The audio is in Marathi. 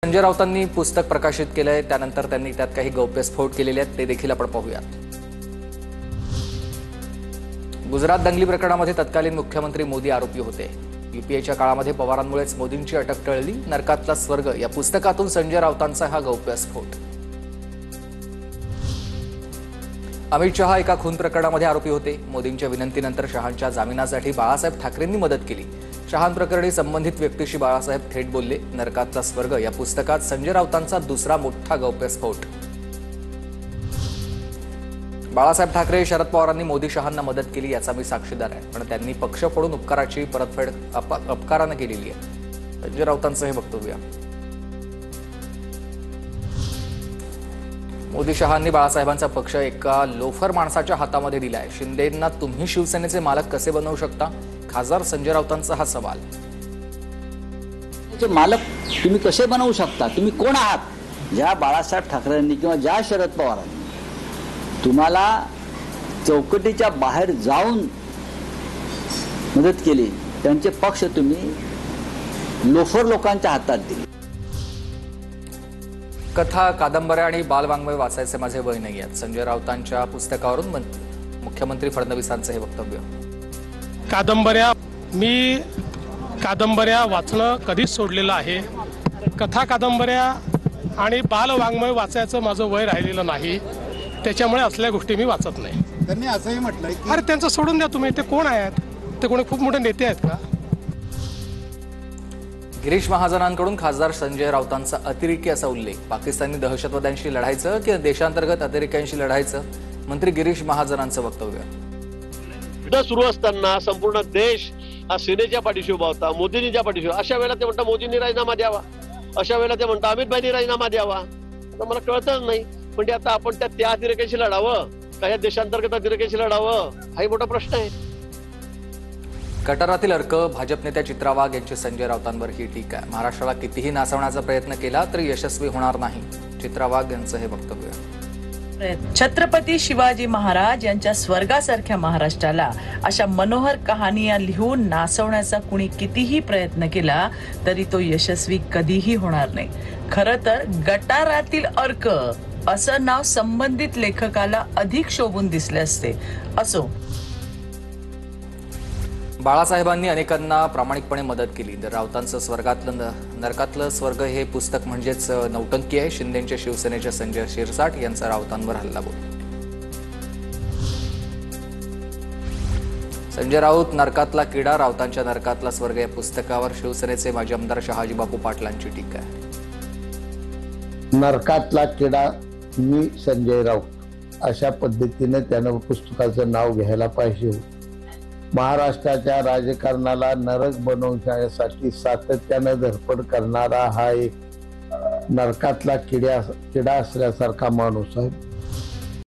संजय राऊतांनी पुस्तक प्रकाशित केलंय, त्यानंतर त्यांनी त्यात काही गौप्यस्फोट केलेले आहेत, ते देखील आपण पाहूयात। गुजरात दंगली प्रकरणामध्ये तत्कालीन मुख्यमंत्री मोदी आरोपी होते। यूपीएच्या काळामध्ये पवारांमुळेच मोदींची अटक टळली। नरकातला स्वर्ग या पुस्तकातून संजय राऊतांचा हा गौप्यस्फोट। अमित शहा एका खून प्रकरणामध्ये आरोपी होते। मोदींच्या विनंतीनंतर शहांच्या जामिनासाठी बाळासाहेब ठाकरेंनी मदत केली। शहांप्रकरणी संबंधित व्यक्तीशी बाळासाहेब थेट बोलले। नरकातला स्वर्ग या पुस्तकात संजय राऊतांचा दुसरा मोठा गौप्यस्फोट। बाळासाहेब ठाकरे शरद पवारांनी मोदी शहांना मदत केली याचा मी साक्षीदार आहे, पण त्यांनी पक्ष फोडून उपकाराची परतफेड अपकाराने केलेली आहे। संजय राऊतांचं हे वक्तव्य। मोदी शहांनी बाळासाहेबांचा पक्ष एका लोफर माणसाच्या हातामध्ये दिलाय। शिंदेंना तुम्ही शिवसेनेचे मालक कसे बनवू शकता? खासदार संजय राऊतांचा हा सवाल। मालक तुम्ही कसे बनवू शकता? तुम्ही कोण आहात? ज्या बाळासाहेब ठाकरेंनी किंवा ज्या शरद पवारांनी तुम्हाला चौकटीच्या बाहेर जाऊन मदत केली, त्यांचे पक्ष तुम्ही लोफर लोकांच्या हातात दिले। कथा, कादंबऱ्या आणि बालवाङ्मय वाचायचे माझे वय नाही आहे। संजय राऊतांच्या पुस्तकावरून मुख्यमंत्री फडणवीसांचं हे वक्तव्य। मी कादंबऱ्या वाचणं कधीच सोडलेलं आहे। कथा, कादंबऱ्या आणि बालवाङ्मय वाचायचं माझं वय राहिलेलं नाही, त्याच्यामुळे असल्या गोष्टी मी वाचत नाही। त्यांनी असंही म्हटलंय की अरे त्यांचं सोडून द्या तुम्ही, ते कोण आहेत? ते कोणी खूप मोठे नेते आहेत का? गिरीश महाजनांकडून खासदार संजय राऊतांचा अतिरेकी असा उल्लेख। पाकिस्तानी दहशतवाद्यांशी लढायचं की देशांतर्गत अतिरेक्यांशी लढायचं? मंत्री गिरीश महाजनांचं वक्तव्य। युद्ध सुरू असताना संपूर्ण देश हा सेनेच्या पाठीशी उभा होता, मोदींच्या पाठीशी। अशा वेळेला ते म्हणतात मोदींनी राजीनामा द्यावा, अशा वेळेला ते म्हणतात अमित भाईंनी राजीनामा द्यावा। आता मला कळतच नाही, म्हणजे आता आपण त्या अतिरेक्यांशी लढावं का या देशांतर्गत अतिरेक्यांशी लढावं, हाही मोठा प्रश्न आहे। कटारातील अर्क भाजप नेत्या चित्रा वाघ यांची संजय राऊतांवर ही टीका आहे। महाराष्ट्राला कितीही नाचवण्याचा प्रयत्न केला तरी यशस्वी होणार नाही, चित्रा वाघ यांचं हे वक्तव्य। छत्रपती शिवाजी महाराज यांच्या स्वर्गासारख्या महाराष्ट्राला अशा मनोहर कहानिया लिहून नाचवण्याचा कुणी कितीही प्रयत्न केला तरी तो यशस्वी कधीही होणार नाही। खरं तर गटारातील अर्क असं नाव संबंधित लेखकाला अधिक शोभून दिसले असते। असो, बाळासाहेबांनी अनेकांना प्रामाणिकपणे मदत केली। तर राऊतांचं नरकातलं स्वर्ग हे पुस्तक म्हणजेच नौटंकी आहे। शिंदेच्या शिवसेनेच्या संजय शिरसाट यांचा राऊतांवर हल्लाबोल। संजय राऊत नरकातला किडा, राऊतांच्या नरकातला स्वर्ग या पुस्तकावर शिवसेनेचे माजी आमदार शहाजी बापू पाटलांची टीका आहे। नरकातला किडा मी संजय राऊत अशा पद्धतीने त्यानं पुस्तकाचं नाव घ्यायला पाहिजे। महाराष्ट्राच्या राजकारणाला नरक बनवण्यासाठी सातत्यानं धडपड करणारा हा एक नरकातला किडा असल्यासारखा माणूस आहे।